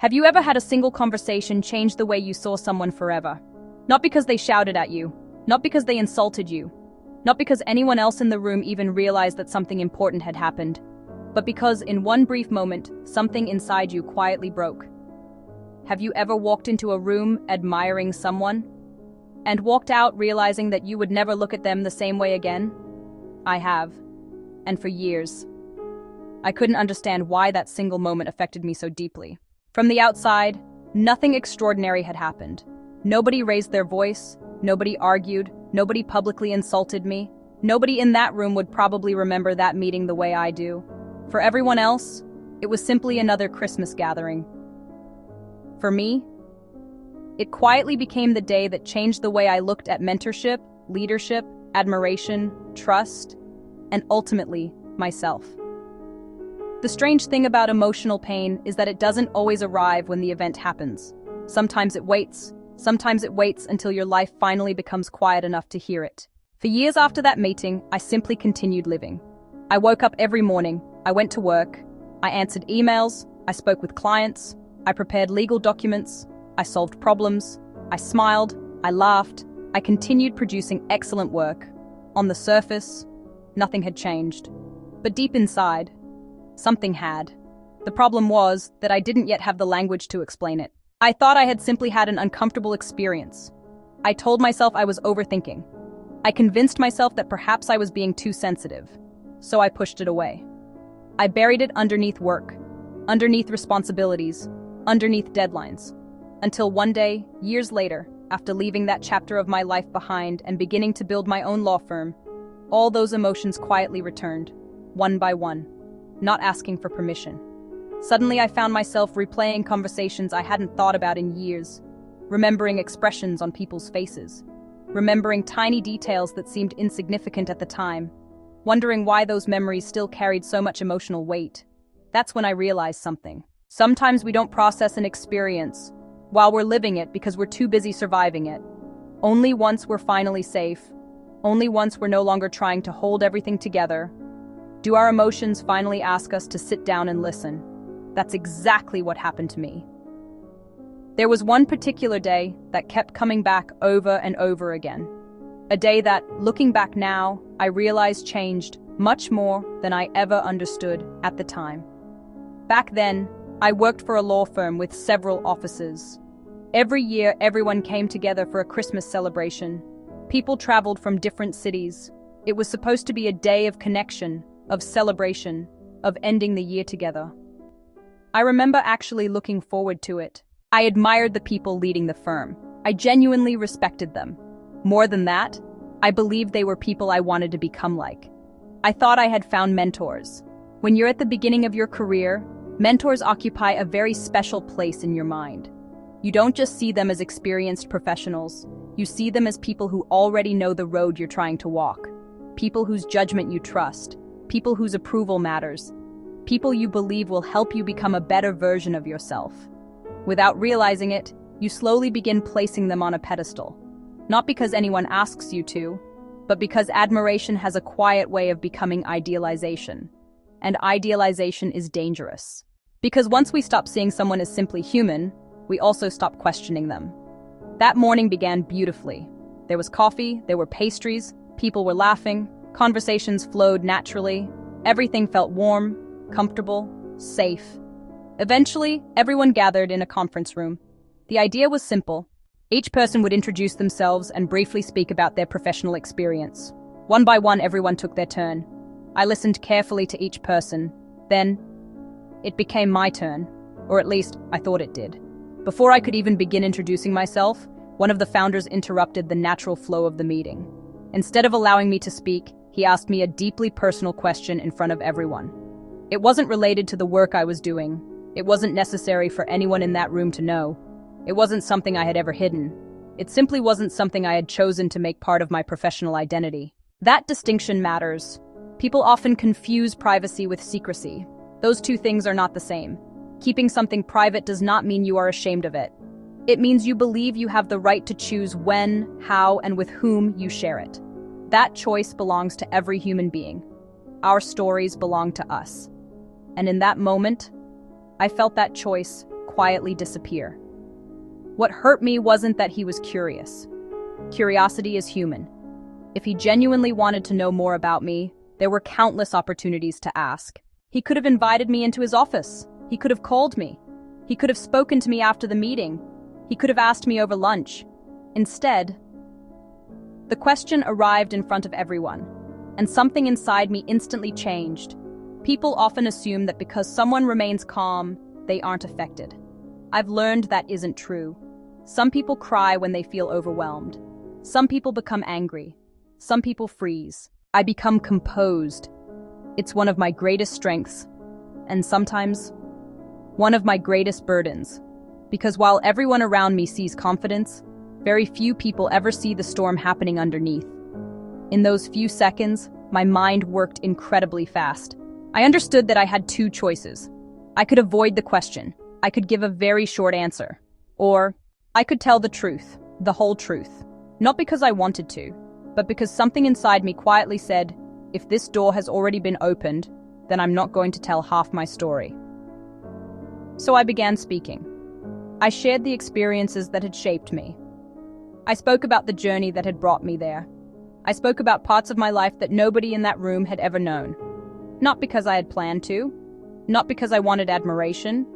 Have you ever had a single conversation change the way you saw someone forever? Not because they shouted at you, not because they insulted you, not because anyone else in the room even realized that something important had happened, but because in one brief moment, something inside you quietly broke. Have you ever walked into a room admiring someone and walked out realizing that you would never look at them the same way again? I have, and for years. I couldn't understand why that single moment affected me so deeply. From the outside, nothing extraordinary had happened. Nobody raised their voice, nobody argued, nobody publicly insulted me. Nobody in that room would probably remember that meeting the way I do. For everyone else, it was simply another Christmas gathering. For me, it quietly became the day that changed the way I looked at mentorship, leadership, admiration, trust, and ultimately, myself. The strange thing about emotional pain is that it doesn't always arrive when the event happens. Sometimes it waits until your life finally becomes quiet enough to hear it. For years after that meeting, I simply continued living. I woke up every morning, I went to work, I answered emails, I spoke with clients, I prepared legal documents, I solved problems, I smiled, I laughed, I continued producing excellent work. On the surface, nothing had changed. But deep inside, something had. The problem was that I didn't yet have the language to explain it. I thought I had simply had an uncomfortable experience. I told myself I was overthinking. I convinced myself that perhaps I was being too sensitive. So I pushed it away. I buried it underneath work, underneath responsibilities, underneath deadlines. Until one day, years later, after leaving that chapter of my life behind and beginning to build my own law firm, all those emotions quietly returned, one by one, not asking for permission. Suddenly I found myself replaying conversations I hadn't thought about in years, remembering expressions on people's faces, remembering tiny details that seemed insignificant at the time, wondering why those memories still carried so much emotional weight. That's when I realized something. Sometimes we don't process an experience while we're living it because we're too busy surviving it. Only once we're finally safe, only once we're no longer trying to hold everything together, do our emotions finally ask us to sit down and listen. That's exactly what happened to me. There was one particular day that kept coming back over and over again. A day that, looking back now, I realized changed much more than I ever understood at the time. Back then, I worked for a law firm with several offices. Every year, everyone came together for a Christmas celebration. People traveled from different cities. It was supposed to be a day of connection, of celebration, of ending the year together. I remember actually looking forward to it. I admired the people leading the firm. I genuinely respected them. More than that, I believed they were people I wanted to become like. I thought I had found mentors. When you're at the beginning of your career, mentors occupy a very special place in your mind. You don't just see them as experienced professionals. You see them as people who already know the road you're trying to walk. People whose judgment you trust. People whose approval matters. People you believe will help you become a better version of yourself. Without realizing it, you slowly begin placing them on a pedestal. Not because anyone asks you to, but because admiration has a quiet way of becoming idealization. And idealization is dangerous. Because once we stop seeing someone as simply human, we also stop questioning them. That morning began beautifully. There was coffee, there were pastries, people were laughing, conversations flowed naturally, everything felt warm, comfortable, safe. Eventually, everyone gathered in a conference room. The idea was simple. Each person would introduce themselves and briefly speak about their professional experience. One by one, everyone took their turn. I listened carefully to each person. Then, it became my turn, or at least I thought it did. Before I could even begin introducing myself, one of the founders interrupted the natural flow of the meeting. Instead of allowing me to speak, he asked me a deeply personal question in front of everyone. It wasn't related to the work I was doing. It wasn't necessary for anyone in that room to know. It wasn't something I had ever hidden. It simply wasn't something I had chosen to make part of my professional identity. That distinction matters. People often confuse privacy with secrecy. Those two things are not the same. Keeping something private does not mean you are ashamed of it. It means you believe you have the right to choose when, how, and with whom you share it. That choice belongs to every human being. Our stories belong to us. And in that moment, I felt that choice quietly disappear. What hurt me wasn't that he was curious. Curiosity is human. If he genuinely wanted to know more about me, there were countless opportunities to ask. He could have invited me into his office. He could have called me. He could have spoken to me after the meeting. He could have asked me over lunch. Instead, the question arrived in front of everyone, and something inside me instantly changed. People often assume that because someone remains calm, they aren't affected. I've learned that isn't true. Some people cry when they feel overwhelmed. Some people become angry. Some people freeze. I become composed. It's one of my greatest strengths, and sometimes one of my greatest burdens. Because while everyone around me sees confidence, very few people ever see the storm happening underneath. In those few seconds, my mind worked incredibly fast. I understood that I had two choices. I could avoid the question. I could give a very short answer. Or I could tell the truth, the whole truth. Not because I wanted to, but because something inside me quietly said, if this door has already been opened, then I'm not going to tell half my story. So I began speaking. I shared the experiences that had shaped me. I spoke about the journey that had brought me there. I spoke about parts of my life that nobody in that room had ever known. Not because I had planned to, not because I wanted admiration,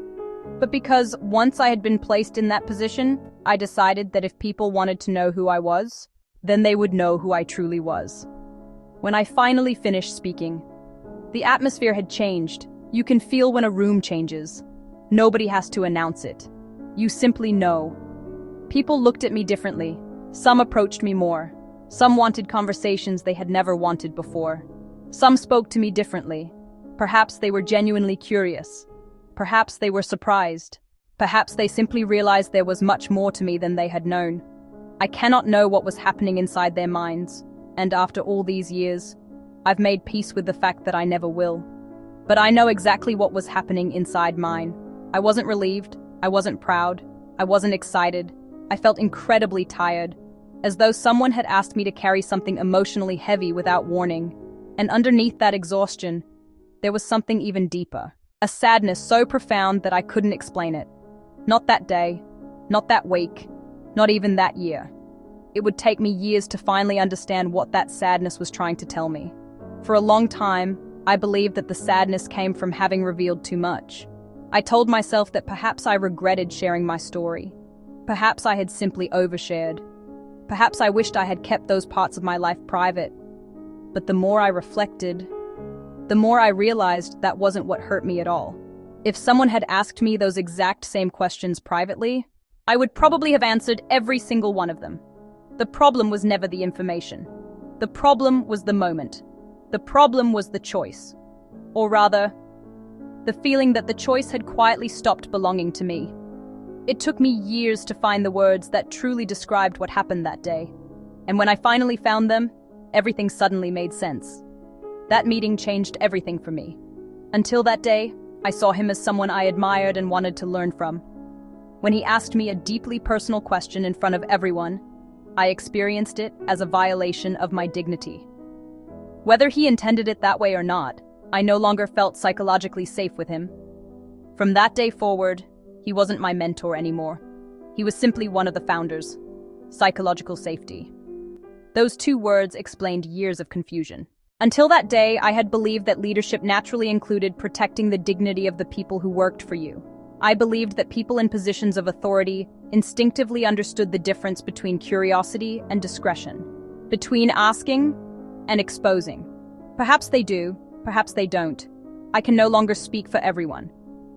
but because once I had been placed in that position, I decided that if people wanted to know who I was, then they would know who I truly was. When I finally finished speaking, the atmosphere had changed. You can feel when a room changes. Nobody has to announce it. You simply know. People looked at me differently. Some approached me more. Some wanted conversations they had never wanted before. Some spoke to me differently. Perhaps they were genuinely curious. Perhaps they were surprised. Perhaps they simply realized there was much more to me than they had known. I cannot know what was happening inside their minds, and after all these years, I've made peace with the fact that I never will. But I know exactly what was happening inside mine. I wasn't relieved. I wasn't proud. I wasn't excited. I felt incredibly tired, as though someone had asked me to carry something emotionally heavy without warning. And underneath that exhaustion, there was something even deeper. A sadness so profound that I couldn't explain it. Not that day, not that week, not even that year. It would take me years to finally understand what that sadness was trying to tell me. For a long time, I believed that the sadness came from having revealed too much. I told myself that perhaps I regretted sharing my story. Perhaps I had simply overshared. Perhaps I wished I had kept those parts of my life private. But the more I reflected, the more I realized that wasn't what hurt me at all. If someone had asked me those exact same questions privately, I would probably have answered every single one of them. The problem was never the information. The problem was the moment. The problem was the choice. Or rather, the feeling that the choice had quietly stopped belonging to me. It took me years to find the words that truly described what happened that day. And when I finally found them, everything suddenly made sense. That meeting changed everything for me. Until that day, I saw him as someone I admired and wanted to learn from. When he asked me a deeply personal question in front of everyone, I experienced it as a violation of my dignity. Whether he intended it that way or not, I no longer felt psychologically safe with him. From that day forward, he wasn't my mentor anymore. He was simply one of the founders. Psychological safety. Those two words explained years of confusion. Until that day, I had believed that leadership naturally included protecting the dignity of the people who worked for you. I believed that people in positions of authority instinctively understood the difference between curiosity and discretion, between asking and exposing. Perhaps they do, perhaps they don't. I can no longer speak for everyone.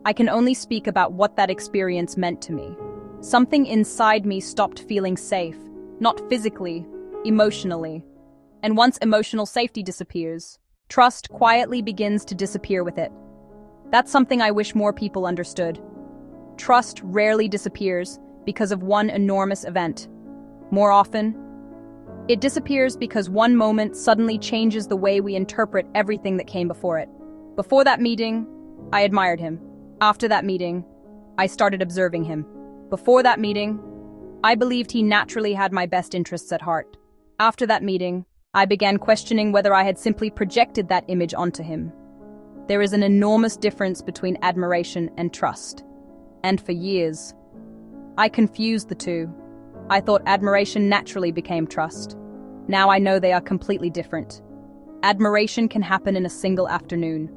I can only speak about what that experience meant to me. Something inside me stopped feeling safe, not physically, emotionally. And once emotional safety disappears, trust quietly begins to disappear with it. That's something I wish more people understood. Trust rarely disappears because of one enormous event. More often, it disappears because one moment suddenly changes the way we interpret everything that came before it. Before that meeting, I admired him. After that meeting, I started observing him. Before that meeting, I believed he naturally had my best interests at heart. After that meeting, I began questioning whether I had simply projected that image onto him. There is an enormous difference between admiration and trust. And for years, I confused the two. I thought admiration naturally became trust. Now I know they are completely different. Admiration can happen in a single afternoon.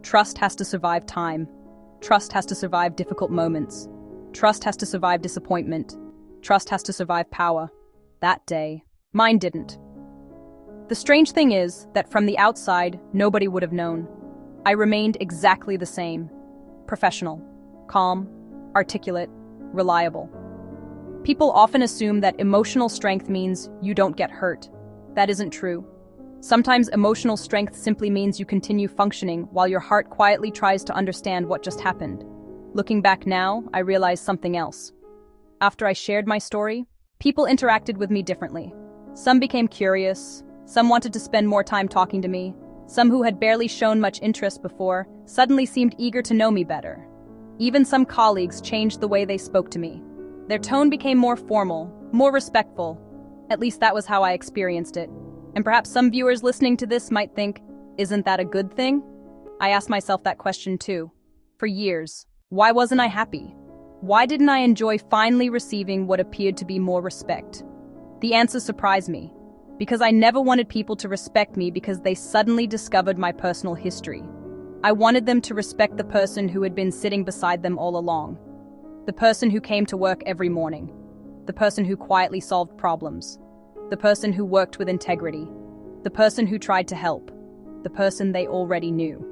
Trust has to survive time. Trust has to survive difficult moments. Trust has to survive disappointment. Trust has to survive power. That day, mine didn't. The strange thing is that from the outside, nobody would have known. I remained exactly the same. Professional, calm, articulate, reliable. People often assume that emotional strength means you don't get hurt. That isn't true. Sometimes emotional strength simply means you continue functioning while your heart quietly tries to understand what just happened. Looking back now, I realized something else. After I shared my story, people interacted with me differently. Some became curious, some wanted to spend more time talking to me, some who had barely shown much interest before suddenly seemed eager to know me better. Even some colleagues changed the way they spoke to me. Their tone became more formal, more respectful. At least that was how I experienced it. And perhaps some viewers listening to this might think, isn't that a good thing? I asked myself that question too. For years, why wasn't I happy? Why didn't I enjoy finally receiving what appeared to be more respect? The answer surprised me, because I never wanted people to respect me because they suddenly discovered my personal history. I wanted them to respect the person who had been sitting beside them all along. The person who came to work every morning. The person who quietly solved problems. The person who worked with integrity. The person who tried to help. The person they already knew.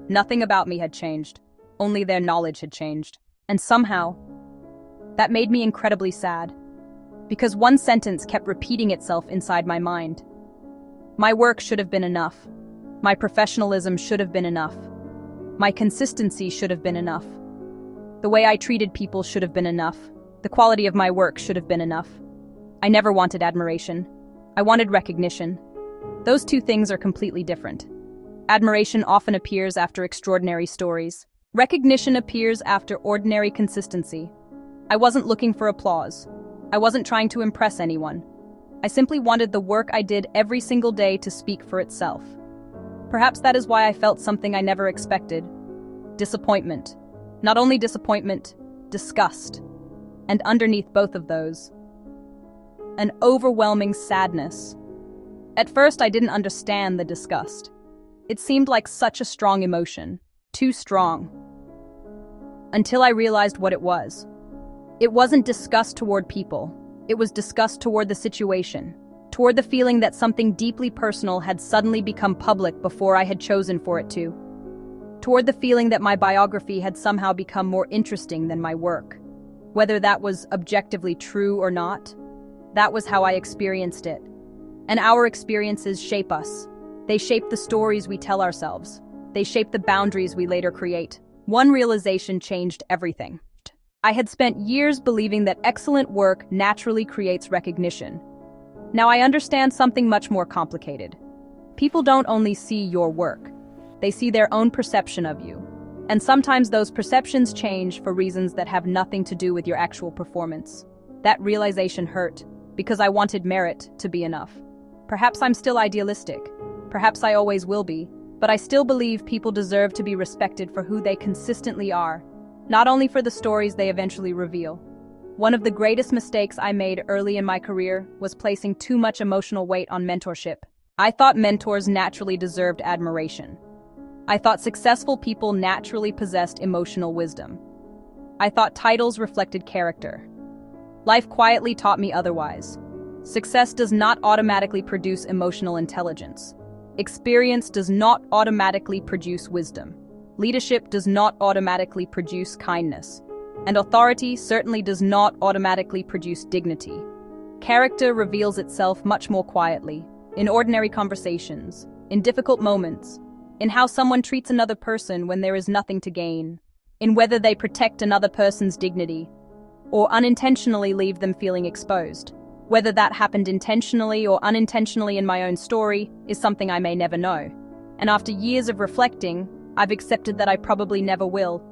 Nothing about me had changed. Only their knowledge had changed. And somehow, that made me incredibly sad. Because one sentence kept repeating itself inside my mind. My work should have been enough. My professionalism should have been enough. My consistency should have been enough. The way I treated people should have been enough. The quality of my work should have been enough. I never wanted admiration. I wanted recognition. Those two things are completely different. Admiration often appears after extraordinary stories. Recognition appears after ordinary consistency. I wasn't looking for applause. I wasn't trying to impress anyone. I simply wanted the work I did every single day to speak for itself. Perhaps that is why I felt something I never expected. Disappointment. Not only disappointment, disgust. And underneath both of those, an overwhelming sadness. At first, I didn't understand the disgust. It seemed like such a strong emotion, too strong. Until I realized what it was. It wasn't disgust toward people. It was disgust toward the situation, toward the feeling that something deeply personal had suddenly become public before I had chosen for it to. Toward the feeling that my biography had somehow become more interesting than my work. Whether that was objectively true or not, that was how I experienced it. And our experiences shape us. They shape the stories we tell ourselves. They shape the boundaries we later create. One realization changed everything. I had spent years believing that excellent work naturally creates recognition. Now I understand something much more complicated. People don't only see your work. They see their own perception of you. And sometimes those perceptions change for reasons that have nothing to do with your actual performance. That realization hurt, because I wanted merit to be enough. Perhaps I'm still idealistic. Perhaps I always will be. But I still believe people deserve to be respected for who they consistently are, not only for the stories they eventually reveal. One of the greatest mistakes I made early in my career was placing too much emotional weight on mentorship. I thought mentors naturally deserved admiration. I thought successful people naturally possessed emotional wisdom. I thought titles reflected character. Life quietly taught me otherwise. Success does not automatically produce emotional intelligence. Experience does not automatically produce wisdom. Leadership does not automatically produce kindness. And authority certainly does not automatically produce dignity. Character reveals itself much more quietly, in ordinary conversations, in difficult moments, in how someone treats another person when there is nothing to gain, in whether they protect another person's dignity, or unintentionally leave them feeling exposed. Whether that happened intentionally or unintentionally in my own story is something I may never know. And after years of reflecting, I've accepted that I probably never will.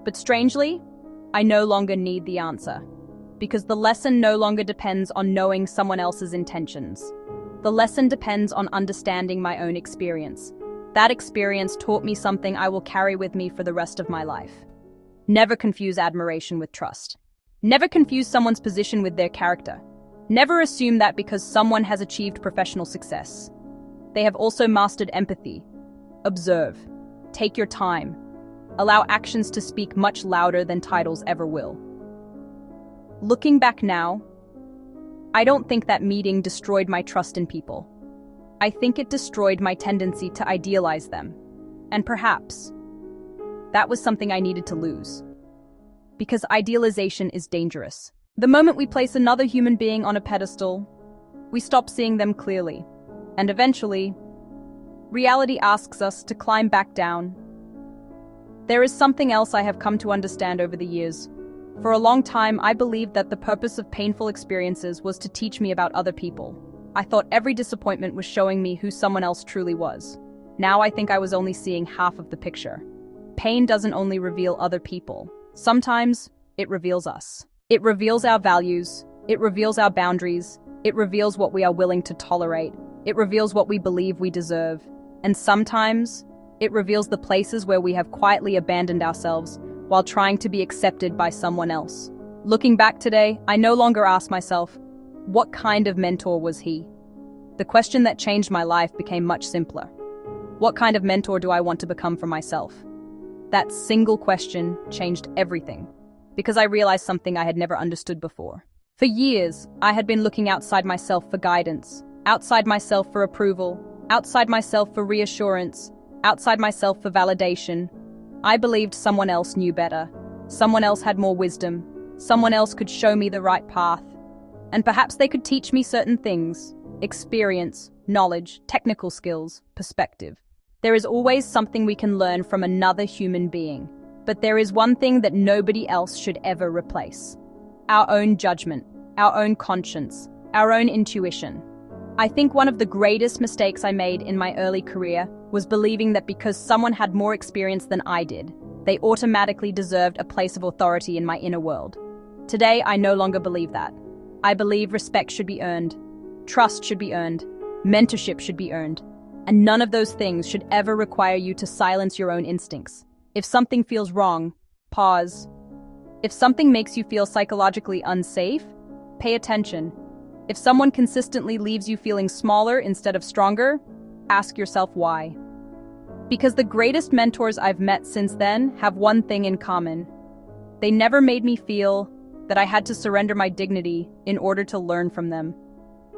But strangely, I no longer need the answer. Because the lesson no longer depends on knowing someone else's intentions. The lesson depends on understanding my own experience. That experience taught me something I will carry with me for the rest of my life. Never confuse admiration with trust. Never confuse someone's position with their character. Never assume that because someone has achieved professional success, they have also mastered empathy. Observe. Take your time. Allow actions to speak much louder than titles ever will. Looking back now, I don't think that meeting destroyed my trust in people. I think it destroyed my tendency to idealize them. And perhaps that was something I needed to lose. Because idealization is dangerous. The moment we place another human being on a pedestal, we stop seeing them clearly. And eventually, reality asks us to climb back down. There is something else I have come to understand over the years. For a long time, I believed that the purpose of painful experiences was to teach me about other people. I thought every disappointment was showing me who someone else truly was. Now I think I was only seeing half of the picture. Pain doesn't only reveal other people. Sometimes, it reveals us. It reveals our values. It reveals our boundaries. It reveals what we are willing to tolerate. It reveals what we believe we deserve. And sometimes, it reveals the places where we have quietly abandoned ourselves while trying to be accepted by someone else. Looking back today, I no longer ask myself, what kind of mentor was he? The question that changed my life became much simpler. What kind of mentor do I want to become for myself? That single question changed everything, because I realized something I had never understood before. For years, I had been looking outside myself for guidance, outside myself for approval, outside myself for reassurance, outside myself for validation. I believed someone else knew better. Someone else had more wisdom. Someone else could show me the right path. And perhaps they could teach me certain things: experience, knowledge, technical skills, perspective. There is always something we can learn from another human being. But there is one thing that nobody else should ever replace: our own judgment, our own conscience, our own intuition. I think one of the greatest mistakes I made in my early career was believing that because someone had more experience than I did, they automatically deserved a place of authority in my inner world. Today, I no longer believe that. I believe respect should be earned, trust should be earned, mentorship should be earned, and none of those things should ever require you to silence your own instincts. If something feels wrong, pause. If something makes you feel psychologically unsafe, pay attention. If someone consistently leaves you feeling smaller instead of stronger, ask yourself why. Because the greatest mentors I've met since then have one thing in common. They never made me feel that I had to surrender my dignity in order to learn from them.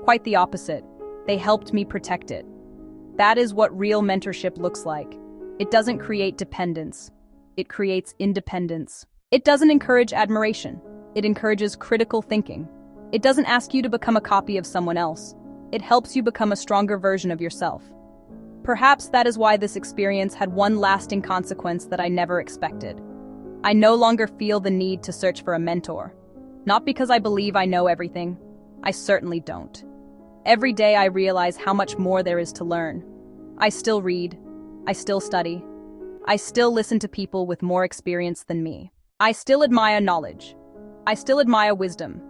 Quite the opposite. They helped me protect it. That is what real mentorship looks like. It doesn't create dependence. It creates independence. It doesn't encourage admiration. It encourages critical thinking. It doesn't ask you to become a copy of someone else. It helps you become a stronger version of yourself. Perhaps that is why this experience had one lasting consequence that I never expected. I no longer feel the need to search for a mentor. Not because I believe I know everything. I certainly don't. Every day I realize how much more there is to learn. I still read. I still study. I still listen to people with more experience than me. I still admire knowledge. I still admire wisdom.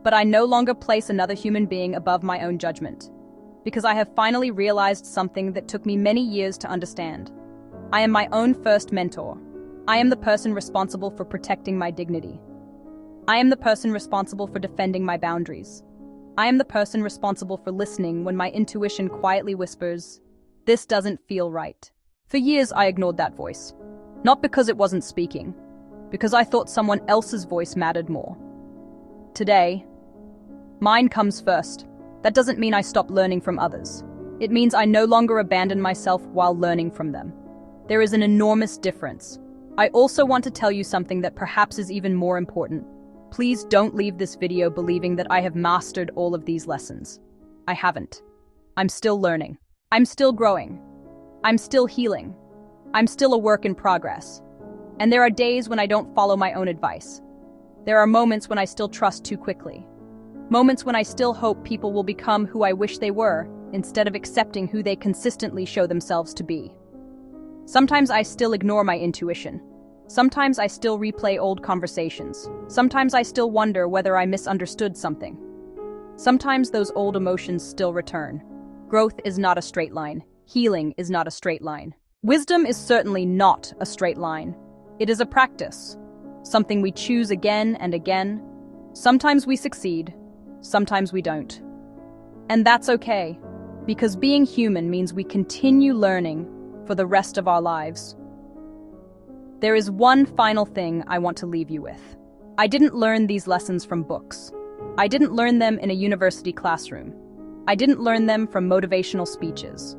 But I no longer place another human being above my own judgment. Because I have finally realized something that took me many years to understand. I am my own first mentor. I am the person responsible for protecting my dignity. I am the person responsible for defending my boundaries. I am the person responsible for listening when my intuition quietly whispers, "This doesn't feel right." For years, I ignored that voice. Not because it wasn't speaking, because I thought someone else's voice mattered more. Today, mine comes first. That doesn't mean I stop learning from others. It means I no longer abandon myself while learning from them. There is an enormous difference. I also want to tell you something that perhaps is even more important. Please don't leave this video believing that I have mastered all of these lessons. I haven't. I'm still learning. I'm still growing. I'm still healing. I'm still a work in progress. And there are days when I don't follow my own advice. There are moments when I still trust too quickly. Moments when I still hope people will become who I wish they were, instead of accepting who they consistently show themselves to be. Sometimes I still ignore my intuition. Sometimes I still replay old conversations. Sometimes I still wonder whether I misunderstood something. Sometimes those old emotions still return. Growth is not a straight line. Healing is not a straight line. Wisdom is certainly not a straight line. It is a practice. something we choose again and again. Sometimes we succeed, sometimes we don't. And that's okay, because being human means we continue learning for the rest of our lives. There is one final thing I want to leave you with. I didn't learn these lessons from books. I didn't learn them in a university classroom. I didn't learn them from motivational speeches.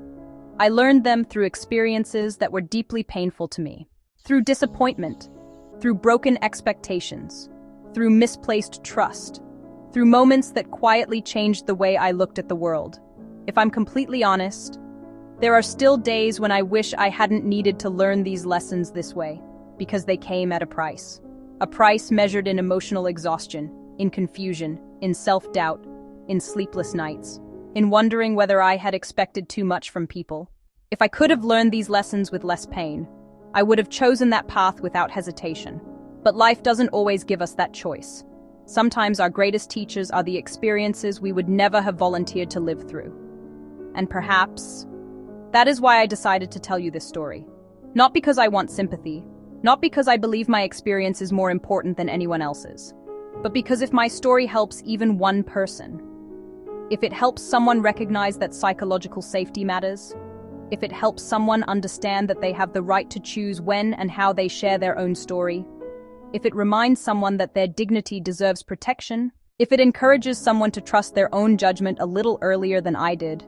I learned them through experiences that were deeply painful to me, through disappointment, through broken expectations, through misplaced trust, through moments that quietly changed the way I looked at the world. If I'm completely honest, there are still days when I wish I hadn't needed to learn these lessons this way, because they came at a price. A price measured in emotional exhaustion, in confusion, in self-doubt, in sleepless nights, in wondering whether I had expected too much from people. If I could have learned these lessons with less pain, I would have chosen that path without hesitation. But life doesn't always give us that choice. Sometimes our greatest teachers are the experiences we would never have volunteered to live through. And perhaps that is why I decided to tell you this story. Not because I want sympathy, not because I believe my experience is more important than anyone else's, but because if my story helps even one person, if it helps someone recognize that psychological safety matters, if it helps someone understand that they have the right to choose when and how they share their own story, if it reminds someone that their dignity deserves protection, if it encourages someone to trust their own judgment a little earlier than I did,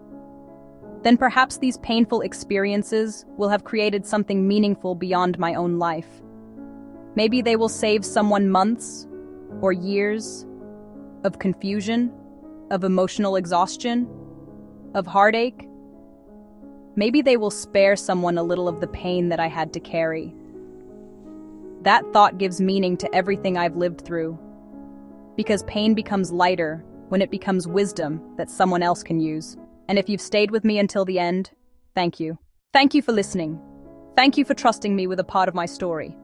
then perhaps these painful experiences will have created something meaningful beyond my own life. Maybe they will save someone months or years of confusion, of emotional exhaustion, of heartache. Maybe they will spare someone a little of the pain that I had to carry. That thought gives meaning to everything I've lived through, because pain becomes lighter when it becomes wisdom that someone else can use. And if you've stayed with me until the end, thank you. Thank you for listening. Thank you for trusting me with a part of my story.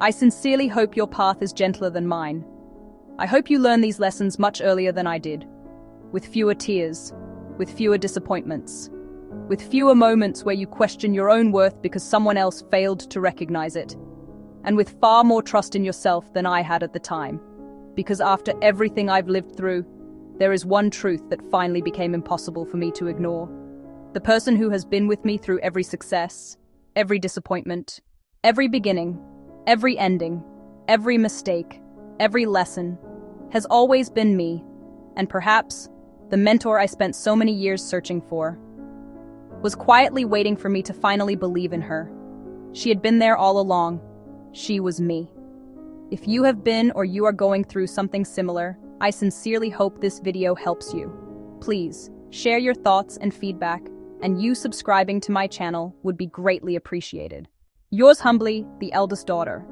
I sincerely hope your path is gentler than mine. I hope you learn these lessons much earlier than I did, with fewer tears, with fewer disappointments, with fewer moments where you question your own worth because someone else failed to recognize it, and with far more trust in yourself than I had at the time. Because after everything I've lived through, there is one truth that finally became impossible for me to ignore. The person who has been with me through every success, every disappointment, every beginning, every ending, every mistake, every lesson, has always been me, and perhaps the mentor I spent so many years searching for was quietly waiting for me to finally believe in her. She had been there all along. She was me. If you have been or you are going through something similar, I sincerely hope this video helps you. Please, share your thoughts and feedback, and you subscribing to my channel would be greatly appreciated. Yours humbly, the eldest daughter.